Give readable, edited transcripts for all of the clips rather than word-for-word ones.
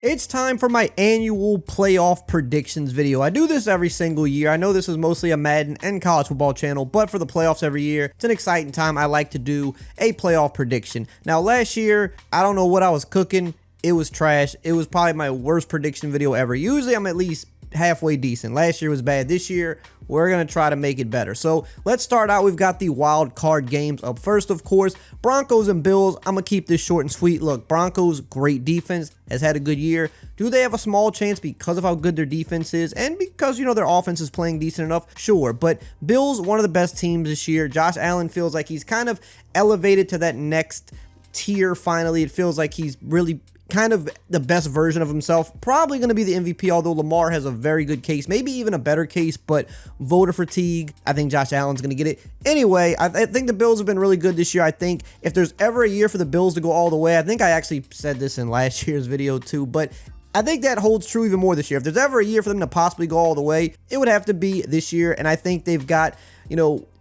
It's time for my annual playoff predictions video. I do this every single year. I know this is mostly a Madden and college football channel, but for the playoffs every year, it's an exciting time. I like to do a playoff prediction. Now, last year, I don't know what I was cooking. It was trash. It was probably my worst prediction video ever. Usually, I'm at least halfway decent. Last year was bad. This year, we're going to try to make it better. So let's start out. We've got the wild card games up first, of course. Broncos and Bills. I'm going to keep this short and sweet. Look, Broncos, great defense, has had a good year. Do they have a small chance because of how good their defense is and because, their offense is playing decent enough? Sure. But Bills, one of the best teams this year. Josh Allen feels like he's kind of elevated to that next tier finally. It feels like he's really kind of the best version of himself. Probably going to be the MVP, although Lamar has a very good case, maybe even a better case, but voter fatigue, I think Josh Allen's going to get it. Anyway, I think the Bills have been really good this year. I think if there's ever a year for the Bills to go all the way, I think I actually said this in last year's video too, but I think that holds true even more this year. If there's ever a year for them to possibly go all the way, it would have to be this year, and I think they've got,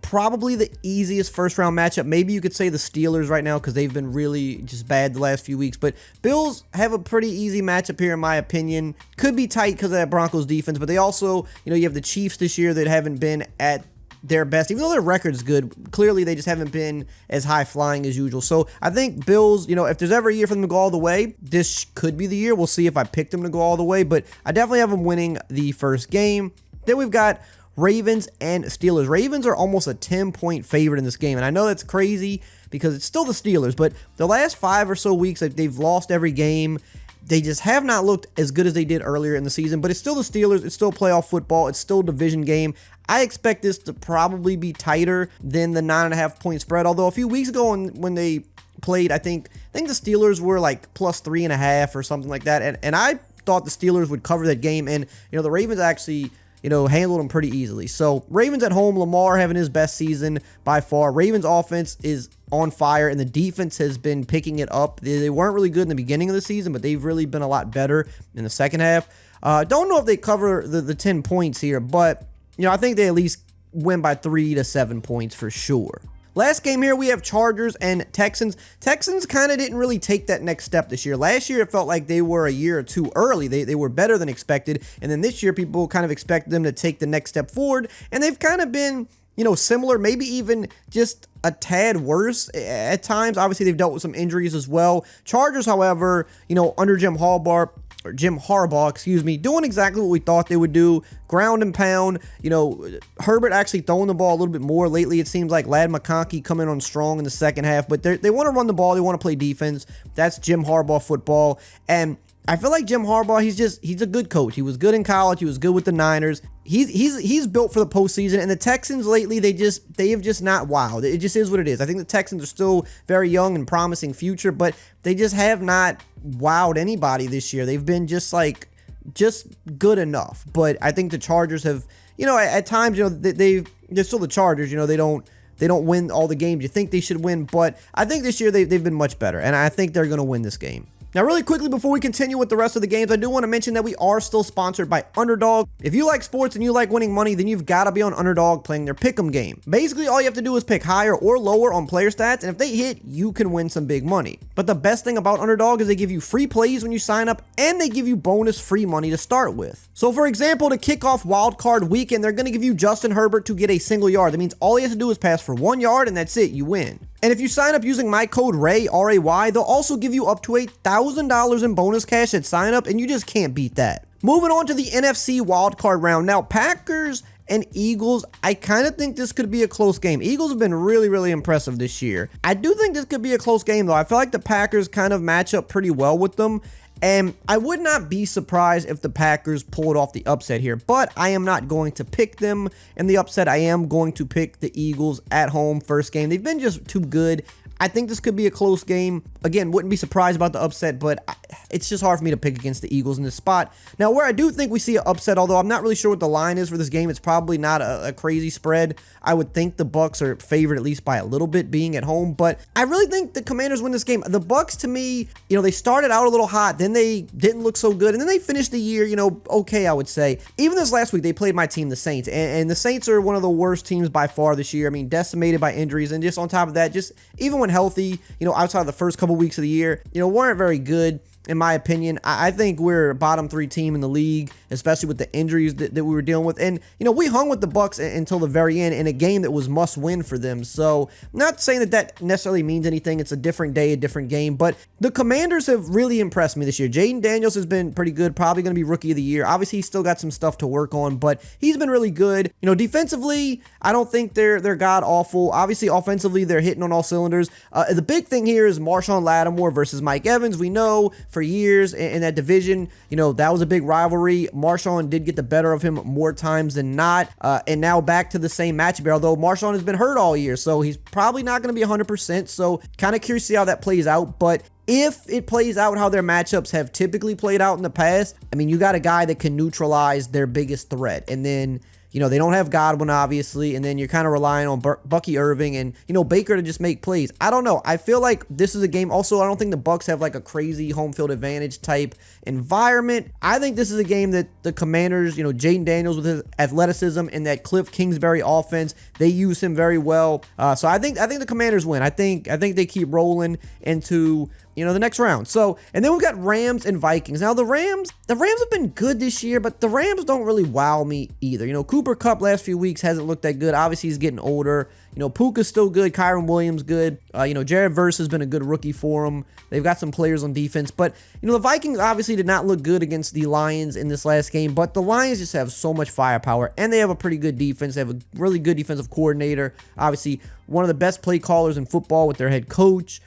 probably the easiest first round matchup. Maybe you could say the Steelers right now because they've been really just bad the last few weeks. But Bills have a pretty easy matchup here in my opinion. Could be tight because of that Broncos defense, but they also, you have the Chiefs this year that haven't been at their best. Even though their record's good, clearly they just haven't been as high flying as usual. So I think Bills, if there's ever a year for them to go all the way, this could be the year. We'll see if I picked them to go all the way, but I definitely have them winning the first game. Then we've got Ravens and Steelers. Ravens are almost a 10-point favorite in this game, and I know that's crazy because it's still the Steelers, but the last 5 or so weeks, they've lost every game. They just have not looked as good as they did earlier in the season, but it's still the Steelers. It's still playoff football. It's still a division game. I expect this to probably be tighter than the 9.5-point spread, although a few weeks ago when they played, I think the Steelers were like plus 3.5 or something like that, and I thought the Steelers would cover that game, and the Ravens actually handled them pretty easily. So Ravens at home, Lamar having his best season by far. Ravens offense is on fire and the defense has been picking it up. They weren't really good in the beginning of the season, but they've really been a lot better in the second half. Don't know if they cover the 10 points here, but I think they at least win by 3 to 7 points for sure. Last game here, we have Chargers and Texans. Texans kind of didn't really take that next step this year. Last year, it felt like they were a year or two early. They were better than expected. And then this year, people kind of expected them to take the next step forward. And they've kind of been, similar, maybe even just a tad worse at times. Obviously, they've dealt with some injuries as well. Chargers, however, under Jim Harbaugh, doing exactly what we thought they would do. Ground and pound. Herbert actually throwing the ball a little bit more lately. It seems like Ladd McConkey coming on strong in the second half, but they want to run the ball. They want to play defense. That's Jim Harbaugh football. And I feel like Jim Harbaugh, he's a good coach. He was good in college. He was good with the Niners. He's built for the postseason, and the Texans lately, they have just not wowed. It just is what it is. I think the Texans are still very young and promising future, but they just have not wowed anybody this year. They've been just good enough. But I think the Chargers have, at times, they're still the Chargers. They don't win all the games you think they should win, but I think this year they've been much better, and I think they're going to win this game. Now, really quickly, before we continue with the rest of the games, I do want to mention that we are still sponsored by Underdog. If you like sports and you like winning money, then you've got to be on Underdog playing their Pick'em game. Basically, all you have to do is pick higher or lower on player stats, and if they hit, you can win some big money. But the best thing about Underdog is they give you free plays when you sign up, and they give you bonus free money to start with. So, for example, to kick off Wild Card Weekend, they're going to give you Justin Herbert to get a single yard. That means all he has to do is pass for 1 yard, and that's it. You win. And if you sign up using my code RAY, R-A-Y, they'll also give you up to $1,000 in bonus cash at sign up, and you just can't beat that. Moving on to the NFC wildcard round. Now, Packers and Eagles, I kind of think this could be a close game. Eagles have been really, really impressive this year. I do think this could be a close game, though. I feel like the Packers kind of match up pretty well with them. And I would not be surprised if the Packers pulled off the upset here, but I am not going to pick them in the upset. I am going to pick the Eagles at home first game. They've been just too good. I think this could be a close game. Again, wouldn't be surprised about the upset, but it's just hard for me to pick against the Eagles in this spot. Now, where I do think we see an upset, although I'm not really sure what the line is for this game, it's probably not a crazy spread. I would think the Bucs are favored at least by a little bit being at home, but I really think the Commanders win this game. The Bucs, to me, they started out a little hot, then they didn't look so good, and then they finished the year, okay, I would say. Even this last week, they played my team, the Saints, and the Saints are one of the worst teams by far this year. I mean, decimated by injuries, and just on top of that, just even when healthy, outside of the first couple weeks of the year, weren't very good. in my opinion. I think we're a bottom 3 team in the league, especially with the injuries that we were dealing with. And, we hung with the Bucs until the very end in a game that was must win for them. So, not saying that necessarily means anything. It's a different day, a different game. But the Commanders have really impressed me this year. Jaden Daniels has been pretty good, probably going to be Rookie of the Year. Obviously, he's still got some stuff to work on, but he's been really good. Defensively, I don't think they're god-awful. Obviously, offensively, they're hitting on all cylinders. The big thing here is Marshawn Lattimore versus Mike Evans. We know for years in that division, that was a big rivalry. Marshawn did get the better of him more times than not, and now back to the same matchup, although Marshawn has been hurt all year, so he's probably not going to be 100%, so kind of curious to see how that plays out. But if it plays out how their matchups have typically played out in the past, you got a guy that can neutralize their biggest threat, and then they don't have Godwin, obviously, and then you're kind of relying on Bucky Irving and, Baker to just make plays. I don't know. I feel like this is a game. Also, I don't think the Bucs have like a crazy home field advantage type environment. I think this is a game that the Commanders, Jaden Daniels with his athleticism and that Cliff Kingsbury offense, they use him very well. So I think the Commanders win. I think they keep rolling into the next round. So, and then we've got Rams and Vikings. Now, the Rams have been good this year, but the Rams don't really wow me either. Cooper Kupp last few weeks hasn't looked that good. Obviously, he's getting older. Puka's still good. Kyron Williams good. Jared Verse has been a good rookie for them. They've got some players on defense, but the Vikings obviously did not look good against the Lions in this last game, but the Lions just have so much firepower, and they have a pretty good defense. They have a really good defensive coordinator. Obviously, one of the best play callers in football with their head coach.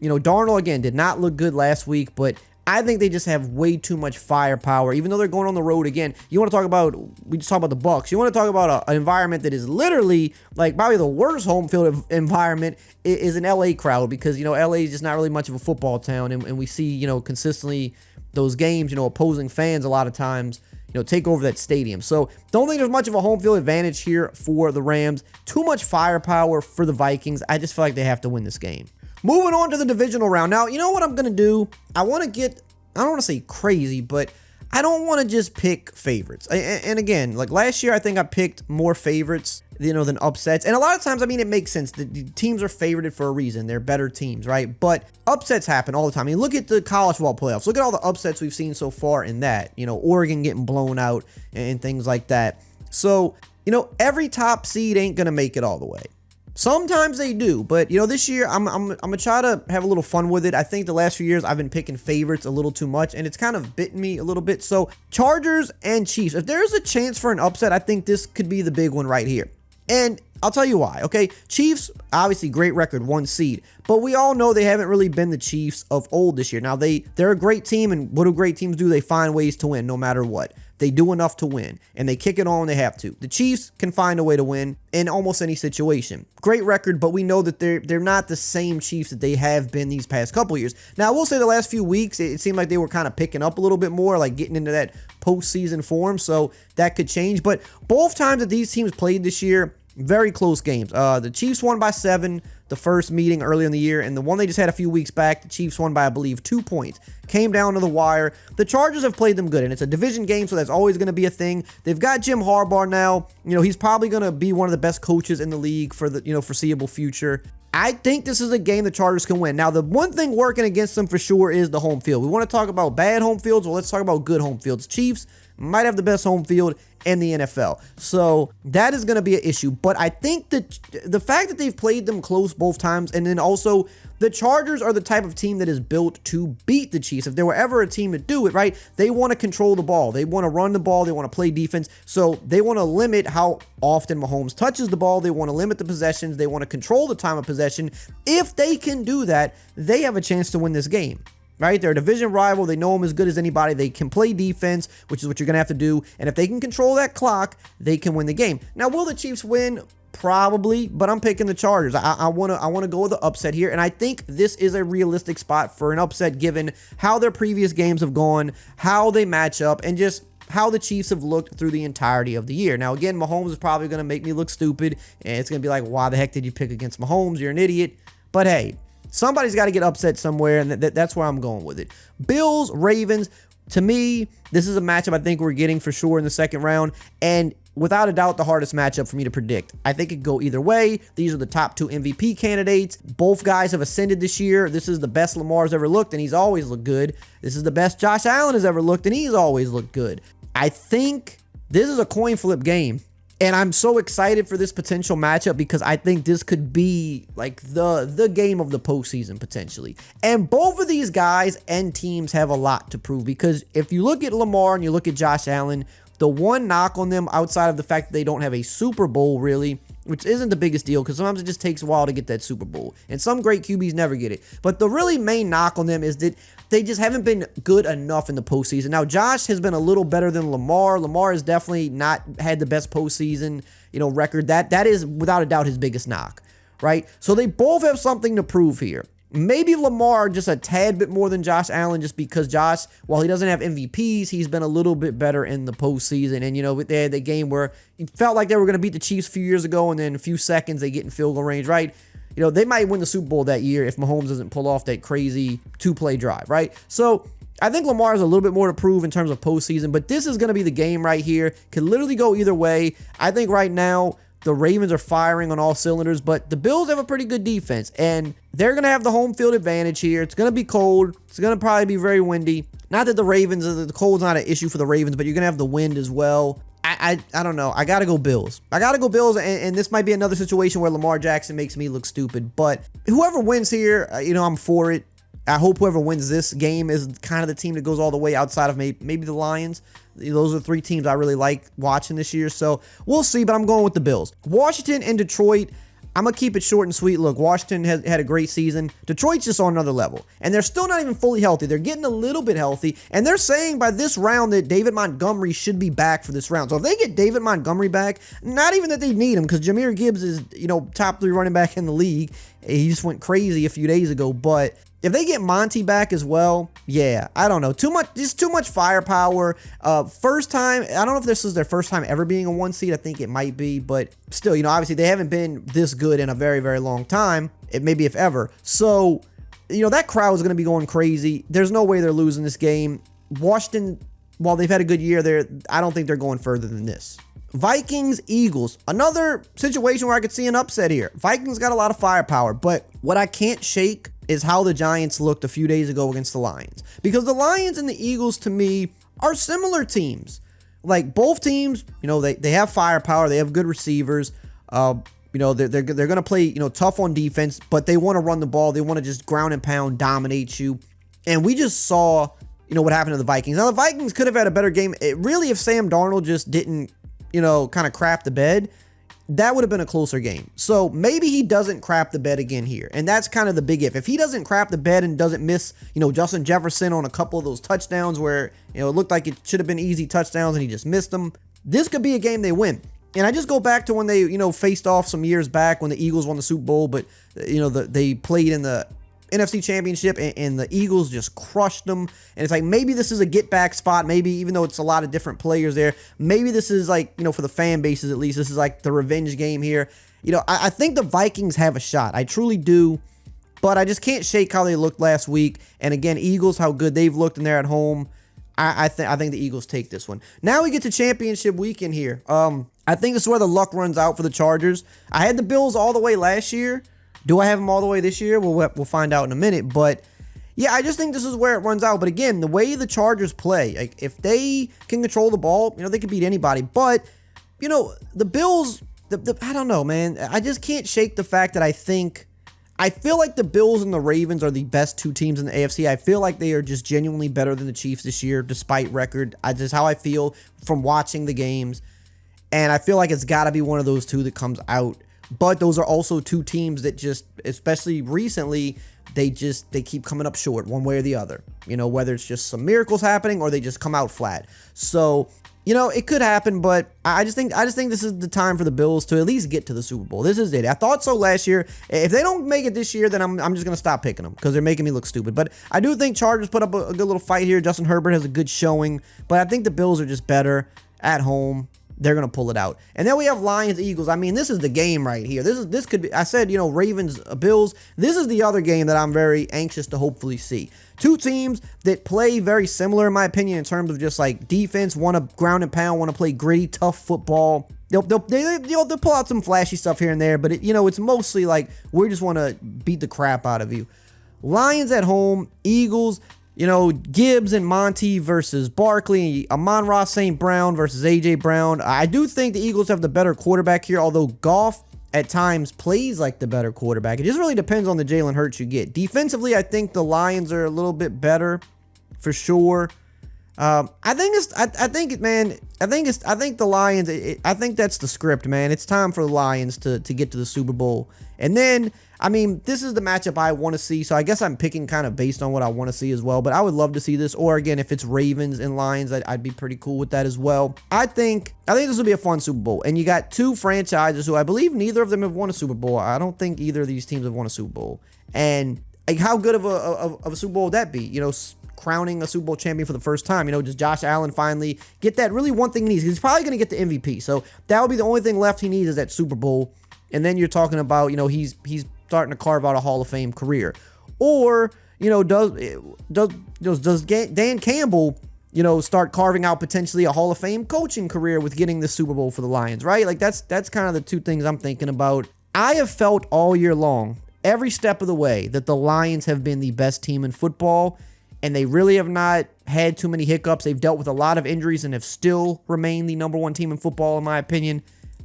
Darnold, again, did not look good last week, but I think they just have way too much firepower, even though they're going on the road again. We just talked about the Bucs. You want to talk about an environment that is literally, like, probably the worst home field environment is an LA crowd, because, LA is just not really much of a football town, and we see, consistently those games, opposing fans a lot of times, take over that stadium. So don't think there's much of a home field advantage here for the Rams. Too much firepower for the Vikings. I just feel like they have to win this game. Moving on to the divisional round. Now, you know what I'm going to do? I don't want to say crazy, but I don't want to just pick favorites. And again, like last year, I think I picked more favorites, than upsets. And a lot of times, it makes sense. The teams are favorited for a reason. They're better teams, right? But upsets happen all the time. Look at the college football playoffs. Look at all the upsets we've seen so far in that. Oregon getting blown out and things like that. So, every top seed ain't going to make it all the way. Sometimes they do, but this year I'm gonna try to have a little fun with it. I think the last few years I've been picking favorites a little too much, and it's kind of bitten me a little bit. So Chargers and Chiefs. If there's a chance for an upset, I think this could be the big one right here. And I'll tell you why, okay? Chiefs, obviously great record, 1 seed. But we all know they haven't really been the Chiefs of old this year. Now, they're a great team, and what do great teams do? They find ways to win no matter what. They do enough to win, and they kick it on when they have to. The Chiefs can find a way to win in almost any situation. Great record, but we know that they're not the same Chiefs that they have been these past couple years. Now, I will say the last few weeks, it seemed like they were kind of picking up a little bit more, like getting into that postseason form, so that could change. But both times that these teams played this year, very close games. The Chiefs won by 7 the first meeting earlier in the year, and the one they just had a few weeks back, the Chiefs won by, I believe, 2 points. Came down to the wire. The Chargers have played them good, and it's a division game, so that's always going to be a thing. They've got Jim Harbaugh now. He's probably going to be one of the best coaches in the league for the foreseeable future. I think this is a game the Chargers can win. Now, the one thing working against them for sure is the home field. We want to talk about bad home fields, well, let's talk about good home fields. Chiefs might have the best home field in the NFL. So that is going to be an issue. But I think that the fact that they've played them close both times, and then also the Chargers are the type of team that is built to beat the Chiefs. If there were ever a team to do it, right, they want to control the ball. They want to run the ball. They want to play defense. So they want to limit how often Mahomes touches the ball. They want to limit the possessions. They want to control the time of possession. If they can do that, they have a chance to win this game. Right? They're a division rival. They know them as good as anybody. They can play defense, which is what you're going to have to do. And if they can control that clock, they can win the game. Now, will the Chiefs win? Probably, but I'm picking the Chargers. I want to go with the upset here, and I think this is a realistic spot for an upset given how their previous games have gone, how they match up, and just how the Chiefs have looked through the entirety of the year. Now, again, Mahomes is probably going to make me look stupid, and it's going to be like, why the heck did you pick against Mahomes? You're an idiot. But hey, somebody's got to get upset somewhere, and that's where I'm going with it. Bills, Ravens, to me, this is a matchup I think we're getting for sure in the second round, and without a doubt the hardest matchup for me to predict. I think it could go either way. These are the top 2 MVP candidates. Both guys have ascended this year. This is the best Lamar's ever looked, and he's always looked good. This is the best Josh Allen has ever looked, and he's always looked good. I think this is a coin flip game. And I'm so excited for this potential matchup because I think this could be like the game of the postseason potentially. And both of these guys and teams have a lot to prove, because if you look at Lamar and you look at Josh Allen, the one knock on them outside of the fact that they don't have a Super Bowl really, which isn't the biggest deal because sometimes it just takes a while to get that Super Bowl. And some great QBs never get it. But the really main knock on them is that they just haven't been good enough in the postseason. Now, Josh has been a little better than Lamar. Lamar has definitely not had the best postseason, record. That is without a doubt his biggest knock, right? So they both have something to prove here. Maybe Lamar just a tad bit more than Josh Allen, just because Josh, while he doesn't have MVPs, he's been a little bit better in the postseason. And, they had the game where it felt like they were going to beat the Chiefs a few years ago, and then in a few seconds they get in field goal range, right? They might win the Super Bowl that year if Mahomes doesn't pull off that crazy 2-play drive, right? So I think Lamar has a little bit more to prove in terms of postseason, but this is going to be the game right here. Could literally go either way. I think right now the Ravens are firing on all cylinders, but the Bills have a pretty good defense, and they're going to have the home field advantage here. It's going to be cold. It's going to probably be very windy. Not that the cold's not an issue for the Ravens, but you're going to have the wind as well. I don't know. I got to go Bills. And this might be another situation where Lamar Jackson makes me look stupid, but whoever wins here, I'm for it. I hope whoever wins this game is kind of the team that goes all the way outside of maybe the Lions. Those are 3 teams I really like watching this year, so we'll see, but I'm going with the Bills. Washington and Detroit, I'm going to keep it short and sweet. Look, Washington has had a great season. Detroit's just on another level, and they're still not even fully healthy. They're getting a little bit healthy, and they're saying by this round that David Montgomery should be back for this round. So if they get David Montgomery back, not even that they need him, because Jahmyr Gibbs is, top 3 running back in the league. He just went crazy a few days ago, but if they get Monty back as well, yeah, I don't know. Too much firepower. First time, I don't know if this is their first time ever being a 1 seed. I think it might be, but still, obviously they haven't been this good in a very, very long time. Maybe if ever. So, that crowd is going to be going crazy. There's no way they're losing this game. Washington, while they've had a good year, I don't think they're going further than this. Vikings, Eagles, another situation where I could see an upset here. Vikings got a lot of firepower, but what I can't shake is how the Giants looked a few days ago against the Lions. Because the Lions and the Eagles, to me, are similar teams. Like, both teams, they have firepower, they have good receivers. They're going to play, tough on defense, but they want to run the ball. They want to just ground and pound, dominate you. And we just saw, what happened to the Vikings. Now, the Vikings could have had a better game. Really, if Sam Darnold just didn't, kind of crap the bed, that would have been a closer game. So maybe he doesn't crap the bed again here. And that's kind of the big if. If he doesn't crap the bed and doesn't miss, Justin Jefferson on a couple of those touchdowns where, it looked like it should have been easy touchdowns and he just missed them, this could be a game they win. And I just go back to when they, faced off some years back when the Eagles won the Super Bowl, but, they played in the NFC Championship and the Eagles just crushed them. And it's like, maybe this is a get back spot. Maybe even though it's a lot of different players there, maybe this is like, for the fan bases at least, this is like the revenge game here. I think the Vikings have a shot. I truly do. But I just can't shake how they looked last week. And again, Eagles, how good they've looked and they're at home. I think the Eagles take this one. Now we get to championship weekend here. I think this is where the luck runs out for the Chargers. I had the Bills all the way last year. Do I have them all the way this year? We'll find out in a minute. But yeah, I just think this is where it runs out. But again, the way the Chargers play, like if they can control the ball, they can beat anybody. But the Bills, I don't know, man. I just can't shake the fact that I feel like the Bills and the Ravens are the best 2 teams in the AFC. I feel like they are just genuinely better than the Chiefs this year, despite record. Just how I feel from watching the games. And I feel like it's got to be one of those 2 that comes out. But those are also 2 teams that just, especially recently, they keep coming up short one way or the other. Whether it's just some miracles happening or they just come out flat. So, it could happen, but I just think this is the time for the Bills to at least get to the Super Bowl. This is it. I thought so last year. If they don't make it this year, then I'm just going to stop picking them because they're making me look stupid. But I do think Chargers put up a good little fight here. Justin Herbert has a good showing, but I think the Bills are just better at home. they're going to pull it out. And then we have Lions, Eagles. I mean, this is the game right here. This could be, I said, you know, Ravens, Bills. This is the other game that I'm very anxious to hopefully see. Two teams that play very similar, in my opinion, in terms of just like defense, want to ground and pound, want to play gritty, tough football. They'll pull out some flashy stuff here and there, but it's mostly like we just want to beat the crap out of you. Lions at home, Eagles. Gibbs and Monty versus Barkley, Amon-Ra St. Brown versus A.J. Brown. I do think the Eagles have the better quarterback here, although Goff at times plays like the better quarterback. It just really depends on the Jalen Hurts you get. Defensively, I think the Lions are a little bit better for sure. I think the Lions, I think that's the script, man. It's time for the Lions to get to the Super Bowl. And then, I mean, this is the matchup I want to see, so I guess I'm picking kind of based on what I want to see as well, but I would love to see this, or again, if it's Ravens and Lions, I'd be pretty cool with that as well. I think this will be a fun Super Bowl, and you got two franchises who I believe neither of them have won a Super Bowl. I don't think either of these teams have won a Super Bowl, and like, how good of a Super Bowl would that be? Crowning a Super Bowl champion for the first time. Does Josh Allen finally get that really one thing he needs? He's probably going to get the MVP, so that would be the only thing left he needs is that Super Bowl. And then you're talking about, he's starting to carve out a Hall of Fame career. Or, does Dan Campbell, start carving out potentially a Hall of Fame coaching career with getting the Super Bowl for the Lions, right? Like that's kind of the two things I'm thinking about. I have felt all year long, every step of the way, that the Lions have been the best team in football, and they really have not had too many hiccups. They've dealt with a lot of injuries and have still remained the number one team in football, in my opinion.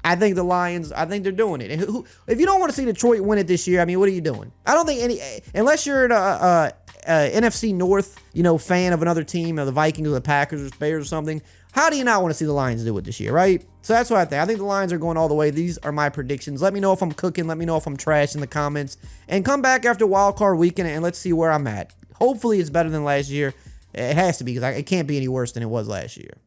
I think the Lions, they're doing it. And if you don't want to see Detroit win it this year, I mean, what are you doing? I don't think unless you're an NFC North, fan of another team, of the Vikings or the Packers or Bears or something, how do you not want to see the Lions do it this year, right? So that's what I think. I think the Lions are going all the way. These are my predictions. Let me know if I'm cooking. Let me know if I'm trash in the comments. And come back after Wild Card Weekend and let's see where I'm at. Hopefully it's better than last year. It has to be, because it can't be any worse than it was last year.